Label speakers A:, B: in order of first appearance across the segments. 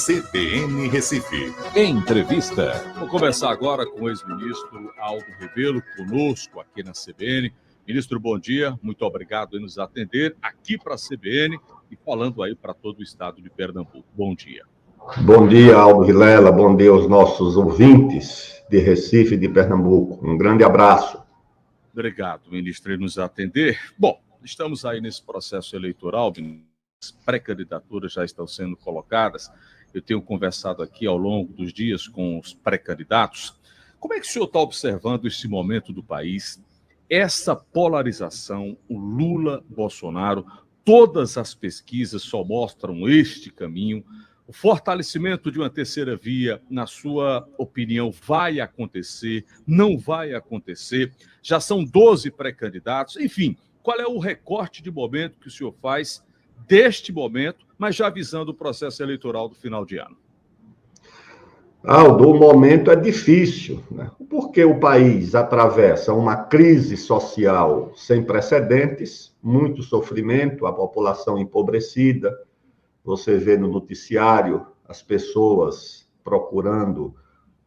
A: CBN Recife.
B: Entrevista. Vou conversar agora com o ex-ministro Aldo Rebelo, conosco aqui na CBN. Ministro, bom dia. Muito obrigado por nos atender aqui para a CBN e falando aí para todo o estado de Pernambuco. Bom dia.
C: Bom dia, Aldo Vilela. Bom dia aos nossos ouvintes de Recife e de Pernambuco. Um grande abraço.
B: Obrigado, ministro, por nos atender. Bom, estamos aí nesse processo eleitoral, as pré-candidaturas já estão sendo colocadas. Eu tenho conversado aqui ao longo dos dias com os pré-candidatos. Como é que o senhor está observando esse momento do país, essa polarização, o Lula-Bolsonaro? Todas as pesquisas só mostram este caminho. O fortalecimento de uma terceira via, na sua opinião, vai acontecer? Não vai acontecer? Já são 12 pré-candidatos. Enfim, qual é o recorte de momento que o senhor faz deste momento, mas já visando o processo eleitoral do final de ano?
C: Aldo, o momento é difícil, né? Porque o país atravessa uma crise social sem precedentes, muito sofrimento, a população empobrecida. Você vê no noticiário as pessoas procurando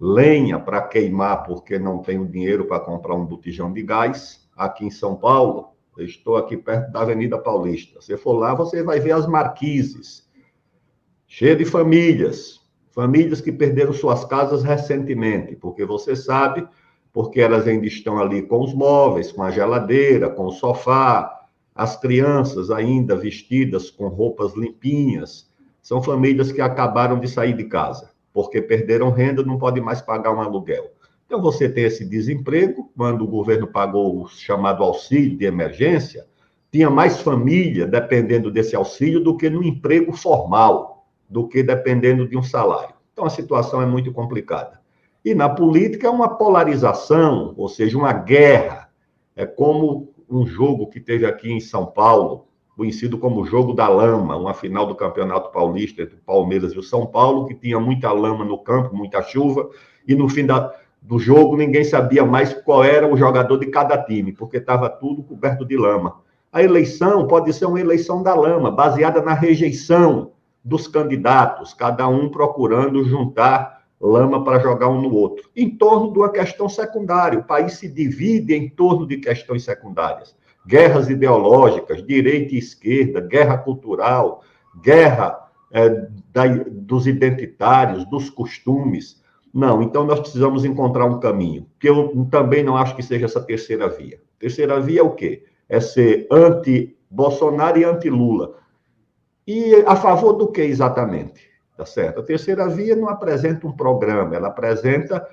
C: lenha para queimar porque não tem o dinheiro para comprar um botijão de gás. Aqui em São Paulo, eu estou aqui perto da Avenida Paulista. Se for lá, você vai ver as marquises, cheias de famílias que perderam suas casas recentemente, porque você sabe, porque elas ainda estão ali com os móveis, com a geladeira, com o sofá, as crianças ainda vestidas com roupas limpinhas. São famílias que acabaram de sair de casa, porque perderam renda, não podem mais pagar um aluguel. Então, você tem esse desemprego. Quando o governo pagou o chamado auxílio de emergência, tinha mais família dependendo desse auxílio do que no emprego formal, do que dependendo de um salário. Então, a situação é muito complicada. E na política é uma polarização, ou seja, uma guerra. É como um jogo que teve aqui em São Paulo, conhecido como Jogo da Lama, uma final do Campeonato Paulista entre o Palmeiras e o São Paulo, que tinha muita lama no campo, muita chuva, e no fim do jogo ninguém sabia mais qual era o jogador de cada time, porque estava tudo coberto de lama. A eleição pode ser uma eleição da lama, baseada na rejeição dos candidatos, cada um procurando juntar lama para jogar um no outro, em torno de uma questão secundária. O país se divide em torno de questões secundárias. Guerras ideológicas, direita e esquerda, guerra cultural, guerra dos identitários, dos costumes. Não, então nós precisamos encontrar um caminho, que eu também não acho que seja essa terceira via. Terceira via é o quê? É ser anti-Bolsonaro e anti-Lula. E a favor do que exatamente? Tá certo? A terceira via não apresenta um programa, ela apresenta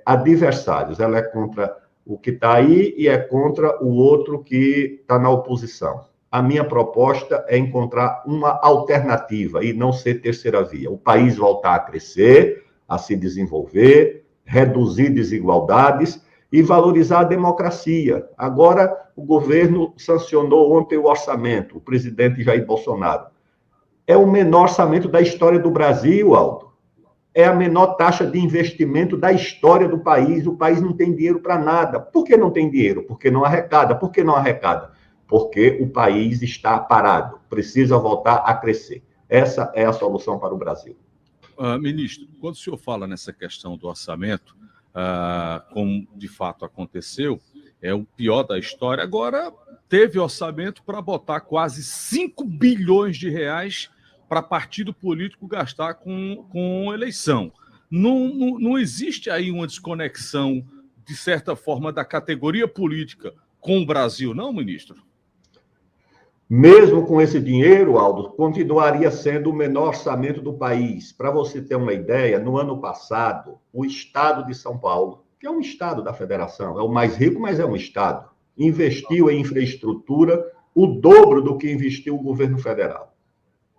C: adversários. Ela é contra o que está aí e é contra o outro que está na oposição. A minha proposta é encontrar uma alternativa e não ser terceira via. O país voltar a crescer, a se desenvolver, reduzir desigualdades e valorizar a democracia. Agora, o governo sancionou ontem o orçamento, o presidente Jair Bolsonaro. É o menor orçamento da história do Brasil, Aldo. É a menor taxa de investimento da história do país. O país não tem dinheiro para nada. Por que não tem dinheiro? Porque não arrecada. Por que não arrecada? Porque o país está parado. Precisa voltar a crescer. Essa é a solução para o Brasil.
B: Ministro, quando o senhor fala nessa questão do orçamento, como de fato aconteceu, é o pior da história. Agora, teve orçamento para botar quase 5 bilhões de reais para partido político gastar com eleição. Não existe aí uma desconexão, de certa forma, da categoria política com o Brasil, não, ministro?
C: Mesmo com esse dinheiro, Aldo, continuaria sendo o menor orçamento do país. Para você ter uma ideia, no ano passado, o estado de São Paulo, que é um estado da federação, é o mais rico, mas é um estado, investiu em infraestrutura o dobro do que investiu o governo federal.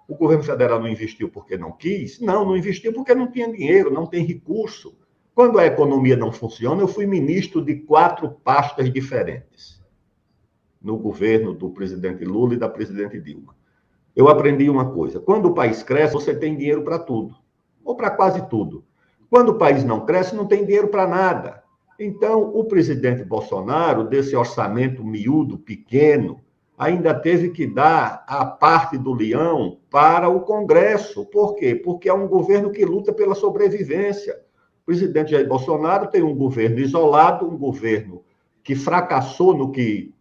C: O governo federal não investiu porque não quis? Não investiu porque não tinha dinheiro, não tem recurso. Quando a economia não funciona, eu fui ministro de 4 pastas diferentes no governo do presidente Lula e da presidente Dilma. Eu aprendi uma coisa: quando o país cresce, você tem dinheiro para tudo, ou para quase tudo. Quando o país não cresce, não tem dinheiro para nada. Então, o presidente Bolsonaro, desse orçamento miúdo, pequeno, ainda teve que dar a parte do leão para o Congresso. Por quê? Porque é um governo que luta pela sobrevivência. O presidente Jair Bolsonaro tem um governo isolado, um governo que fracassou no que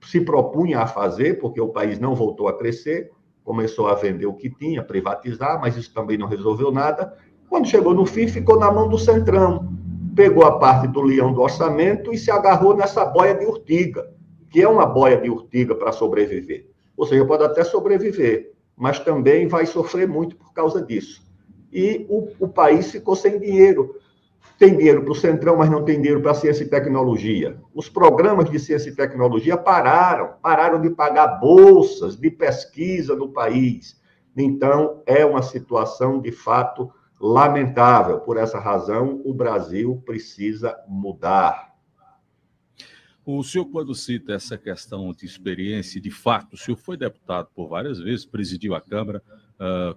C: se propunha a fazer, porque o país não voltou a crescer, começou a vender o que tinha, privatizar, mas isso também não resolveu nada. Quando chegou no fim, ficou na mão do Centrão. Pegou a parte do leão do orçamento e se agarrou nessa boia de urtiga, que é uma boia de urtiga para sobreviver. Ou seja, pode até sobreviver, mas também vai sofrer muito por causa disso. E o país ficou sem dinheiro. Tem dinheiro para o Centrão, mas não tem dinheiro para a ciência e tecnologia. Os programas de ciência e tecnologia pararam de pagar bolsas de pesquisa no país. Então, é uma situação, de fato, lamentável. Por essa razão, o Brasil precisa mudar.
B: O senhor, quando cita essa questão de experiência, de fato, o senhor foi deputado por várias vezes, presidiu a Câmara,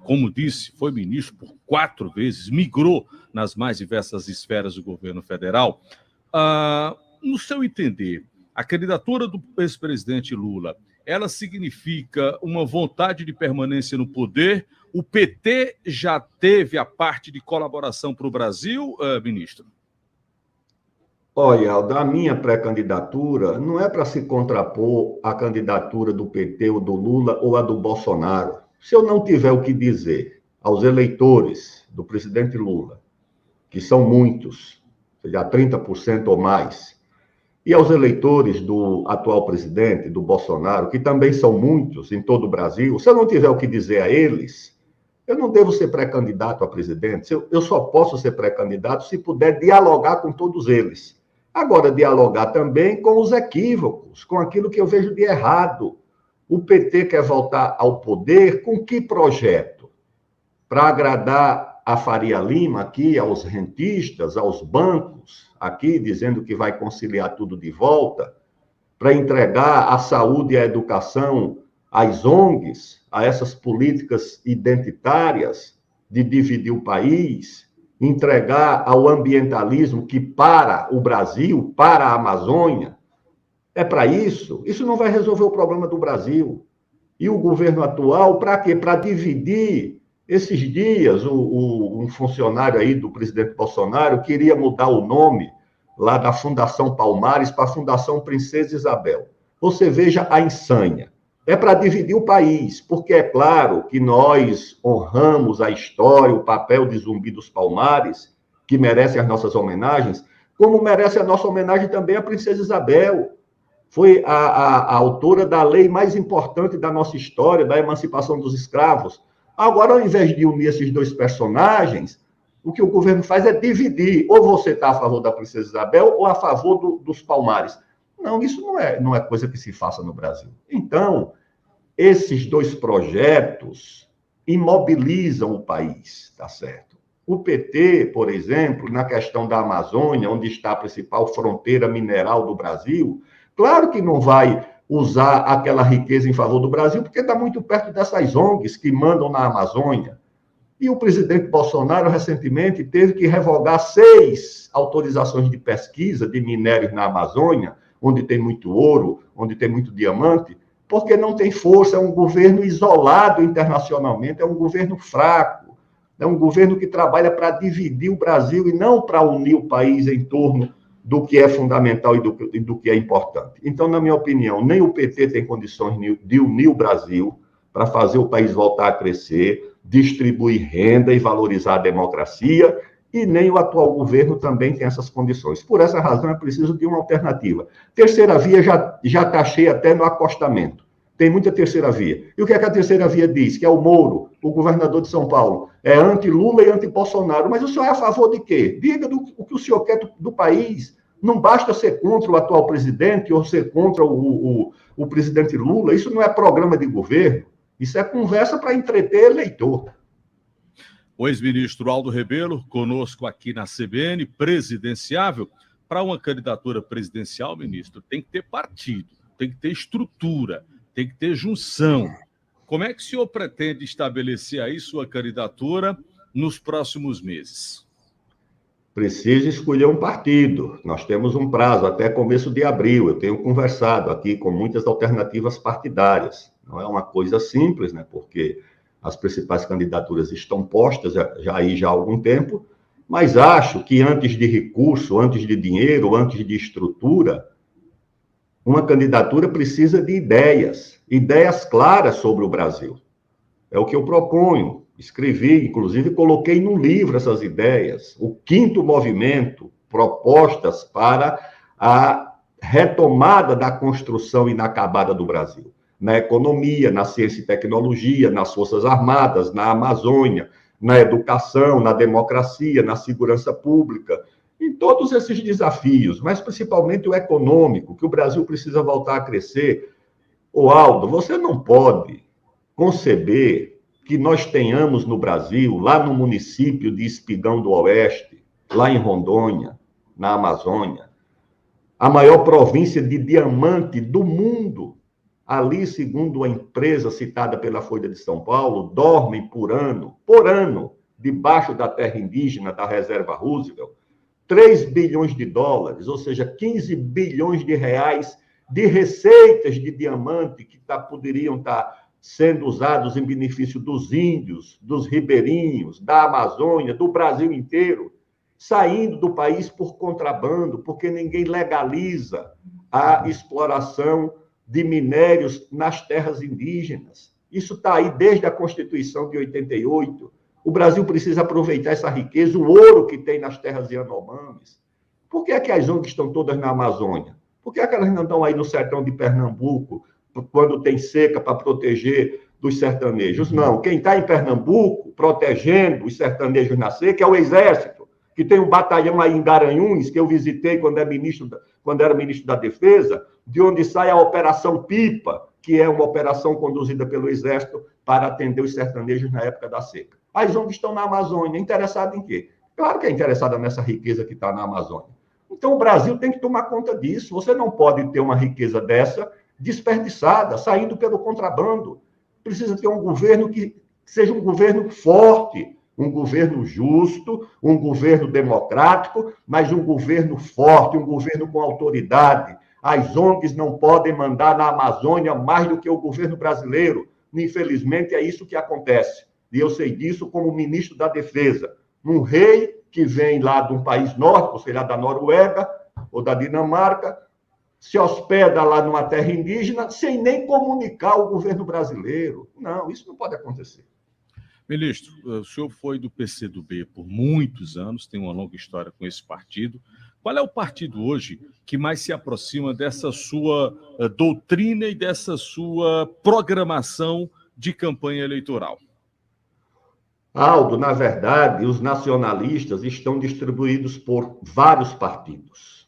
B: como disse, foi ministro por 4 vezes, migrou nas mais diversas esferas do governo federal. No seu entender, a candidatura do ex-presidente Lula, ela significa uma vontade de permanência no poder? O PT já teve a parte de colaboração para o Brasil, ministro?
C: Olha, da minha pré-candidatura, não é para se contrapor a candidatura do PT ou do Lula ou a do Bolsonaro. Se eu não tiver o que dizer aos eleitores do presidente Lula, que são muitos, seja 30% ou mais, e aos eleitores do atual presidente, do Bolsonaro, que também são muitos em todo o Brasil, se eu não tiver o que dizer a eles, eu não devo ser pré-candidato a presidente. Eu só posso ser pré-candidato se puder dialogar com todos eles. Agora, dialogar também com os equívocos, com aquilo que eu vejo de errado. O PT quer voltar ao poder com que projeto? Para agradar a Faria Lima aqui, aos rentistas, aos bancos, aqui dizendo que vai conciliar tudo de volta, para entregar a saúde e a educação às ONGs, a essas políticas identitárias de dividir o país, entregar ao ambientalismo que para o Brasil, para a Amazônia. É para isso? Isso não vai resolver o problema do Brasil. E o governo atual, para quê? Para dividir. Esses dias, um funcionário aí do presidente Bolsonaro queria mudar o nome lá da Fundação Palmares para a Fundação Princesa Isabel. Você veja a insânia. É para dividir o país, porque é claro que nós honramos a história, o papel de Zumbi dos Palmares, que merece as nossas homenagens, como merece a nossa homenagem também a Princesa Isabel. Foi a autora da lei mais importante da nossa história, da emancipação dos escravos. Agora, ao invés de unir esses dois personagens, o que o governo faz é dividir. Ou você está a favor da Princesa Isabel ou a favor dos Palmares. Não, isso não é coisa que se faça no Brasil. Então, esses dois projetos imobilizam o país, tá certo? O PT, por exemplo, na questão da Amazônia, onde está a principal fronteira mineral do Brasil, claro que não vai usar aquela riqueza em favor do Brasil, porque está muito perto dessas ONGs que mandam na Amazônia. E o presidente Bolsonaro, recentemente, teve que revogar 6 autorizações de pesquisa de minérios na Amazônia, onde tem muito ouro, onde tem muito diamante, porque não tem força, é um governo isolado internacionalmente, é um governo fraco, é um governo que trabalha para dividir o Brasil e não para unir o país em torno do que é fundamental e do que é importante. Então, na minha opinião, nem o PT tem condições de unir o Brasil para fazer o país voltar a crescer, distribuir renda e valorizar a democracia, e nem o atual governo também tem essas condições. Por essa razão, é preciso de uma alternativa. Terceira via já taxei até no acostamento. Tem muita terceira via. E o que é que a terceira via diz? Que é o Moro, o governador de São Paulo. É anti-Lula e anti-Bolsonaro. Mas o senhor é a favor de quê? Diga o que o senhor quer do país. Não basta ser contra o atual presidente ou ser contra o presidente Lula. Isso não é programa de governo. Isso é conversa para entreter eleitor.
B: O ex-ministro Aldo Rebelo, conosco aqui na CBN, presidenciável. Para uma candidatura presidencial, ministro, tem que ter partido, tem que ter estrutura, tem que ter junção. Como é que o senhor pretende estabelecer aí sua candidatura nos próximos meses?
C: precisa escolher um partido. Nós temos um prazo até começo de abril. Eu tenho conversado aqui com muitas alternativas partidárias. Não é uma coisa simples, né? Porque as principais candidaturas estão postas já há algum tempo, mas acho que antes de recurso, antes de dinheiro, antes de estrutura, uma candidatura precisa de ideias claras sobre o Brasil. É o que eu proponho. Escrevi, inclusive, coloquei no livro essas ideias. O 5º movimento, propostas para a retomada da construção inacabada do Brasil. Na economia, na ciência e tecnologia, nas Forças Armadas, na Amazônia, na educação, na democracia, na segurança pública, em todos esses desafios, mas principalmente o econômico, que o Brasil precisa voltar a crescer. Ô Aldo, você não pode conceber que nós tenhamos no Brasil, lá no município de Espigão do Oeste, lá em Rondônia, na Amazônia, a maior província de diamante do mundo. Ali, segundo a empresa citada pela Folha de São Paulo, dormem por ano, debaixo da terra indígena da reserva Roosevelt, 3 bilhões de dólares, ou seja, 15 bilhões de reais de receitas de diamante que poderiam estar sendo usados em benefício dos índios, dos ribeirinhos, da Amazônia, do Brasil inteiro, saindo do país por contrabando, porque ninguém legaliza a exploração de minérios nas terras indígenas. Isso está aí desde a Constituição de 88. O Brasil precisa aproveitar essa riqueza, o ouro que tem nas terras Yanomamis. Por que é que as ONGs estão todas na Amazônia? Por que é que elas não estão aí no sertão de Pernambuco, quando tem seca, para proteger dos sertanejos? Não, quem está em Pernambuco, protegendo os sertanejos na seca, é o Exército, que tem um batalhão aí em Garanhuns, que eu visitei quando era ministro da Defesa, de onde sai a Operação Pipa, que é uma operação conduzida pelo Exército para atender os sertanejos na época da seca. As ONGs estão na Amazônia, interessadas em quê? Claro que é interessada nessa riqueza que está na Amazônia. Então, o Brasil tem que tomar conta disso. Você não pode ter uma riqueza dessa desperdiçada, saindo pelo contrabando. Precisa ter um governo que seja um governo forte, um governo justo, um governo democrático, mas um governo forte, um governo com autoridade. As ONGs não podem mandar na Amazônia mais do que o governo brasileiro. Infelizmente, é isso que acontece. E eu sei disso como ministro da Defesa. Um rei que vem lá de um país nórdico, sei lá, da Noruega ou da Dinamarca, se hospeda lá numa terra indígena sem nem comunicar ao governo brasileiro. Não, isso não pode acontecer.
B: Ministro, o senhor foi do PCdoB por muitos anos, tem uma longa história com esse partido. Qual é o partido hoje que mais se aproxima dessa sua doutrina e dessa sua programação de campanha eleitoral?
C: Aldo, na verdade, os nacionalistas estão distribuídos por vários partidos.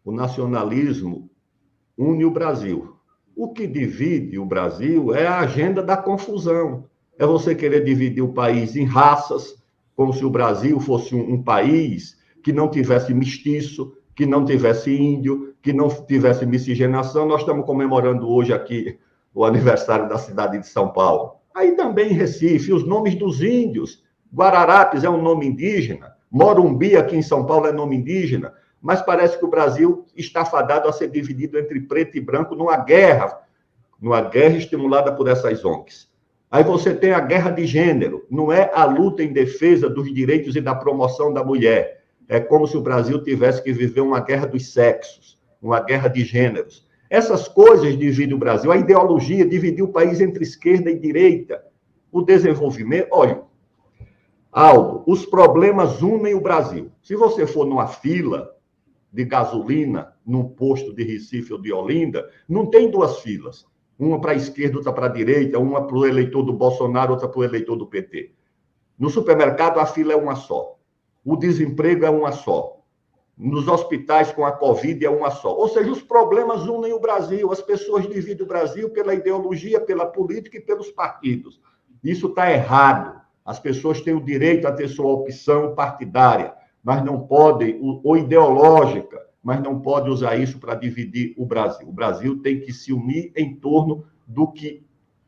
C: O nacionalismo une o Brasil. O que divide o Brasil é a agenda da confusão. É você querer dividir o país em raças, como se o Brasil fosse um país que não tivesse mestiço, que não tivesse índio, que não tivesse miscigenação. Nós estamos comemorando hoje aqui o aniversário da cidade de São Paulo. Aí também em Recife, os nomes dos índios. Guararapes é um nome indígena, Morumbi aqui em São Paulo é nome indígena, mas parece que o Brasil está fadado a ser dividido entre preto e branco numa guerra estimulada por essas ONGs. Aí você tem a guerra de gênero, não é a luta em defesa dos direitos e da promoção da mulher. É como se o Brasil tivesse que viver uma guerra dos sexos, uma guerra de gêneros. Essas coisas dividem o Brasil. A ideologia dividiu o país entre esquerda e direita. O desenvolvimento... Olha, Aldo, os problemas unem o Brasil. Se você for numa fila de gasolina, num posto de Recife ou de Olinda, não tem duas filas. Uma para a esquerda, outra para a direita, uma para o eleitor do Bolsonaro, outra para o eleitor do PT. No supermercado, a fila é uma só. O desemprego é uma só. Nos hospitais com a Covid é uma só. Ou seja, os problemas unem o Brasil. As pessoas dividem o Brasil pela ideologia, pela política e pelos partidos. Isso está errado. As pessoas têm o direito a ter sua opção partidária, mas não podem, ou ideológica, mas não podem usar isso para dividir o Brasil. O Brasil tem que se unir em torno do que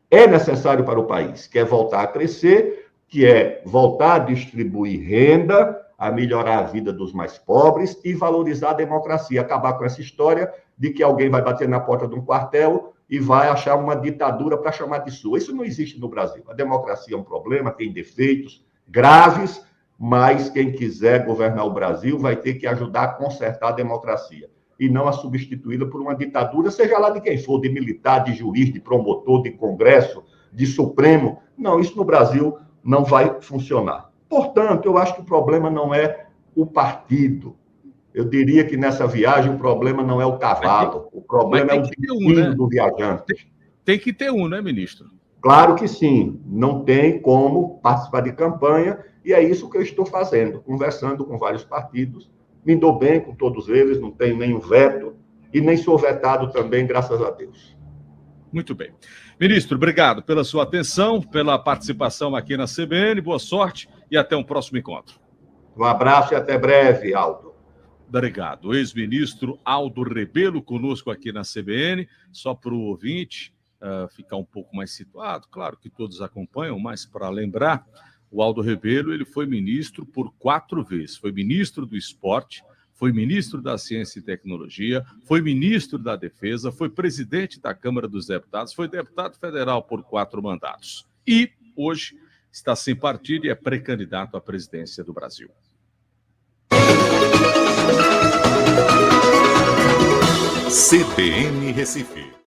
C: é necessário para o país, que é voltar a crescer, que é voltar a distribuir renda, a melhorar a vida dos mais pobres e valorizar a democracia, acabar com essa história de que alguém vai bater na porta de um quartel e vai achar uma ditadura para chamar de sua. Isso não existe no Brasil. A democracia é um problema, tem defeitos graves, mas quem quiser governar o Brasil vai ter que ajudar a consertar a democracia e não a substituí-la por uma ditadura, seja lá de quem for, de militar, de juiz, de promotor, de Congresso, de Supremo. Não, isso no Brasil não vai funcionar. Portanto, eu acho que o problema não é o partido. Eu diria que nessa viagem o problema não é o cavalo, o problema é o destino do viajante.
B: Tem que ter um, né, ministro?
C: Claro que sim, não tem como participar de campanha, e é isso que eu estou fazendo, conversando com vários partidos, me dou bem com todos eles, não tenho nenhum veto, e nem sou vetado também, graças a Deus.
B: Muito bem. Ministro, obrigado pela sua atenção, pela participação aqui na CBN, boa sorte e até um próximo encontro.
C: Um abraço e até breve, Aldo.
B: Obrigado. O ex-ministro Aldo Rebelo conosco aqui na CBN, só para o ouvinte ficar um pouco mais situado, claro que todos acompanham, mas para lembrar, o Aldo Rebelo ele foi ministro por 4 vezes, foi ministro do Esporte, foi ministro da Ciência e Tecnologia, foi ministro da Defesa, foi presidente da Câmara dos Deputados, foi deputado federal por 4 mandatos. E hoje está sem partido e é pré-candidato à presidência do Brasil.
A: CBN Recife.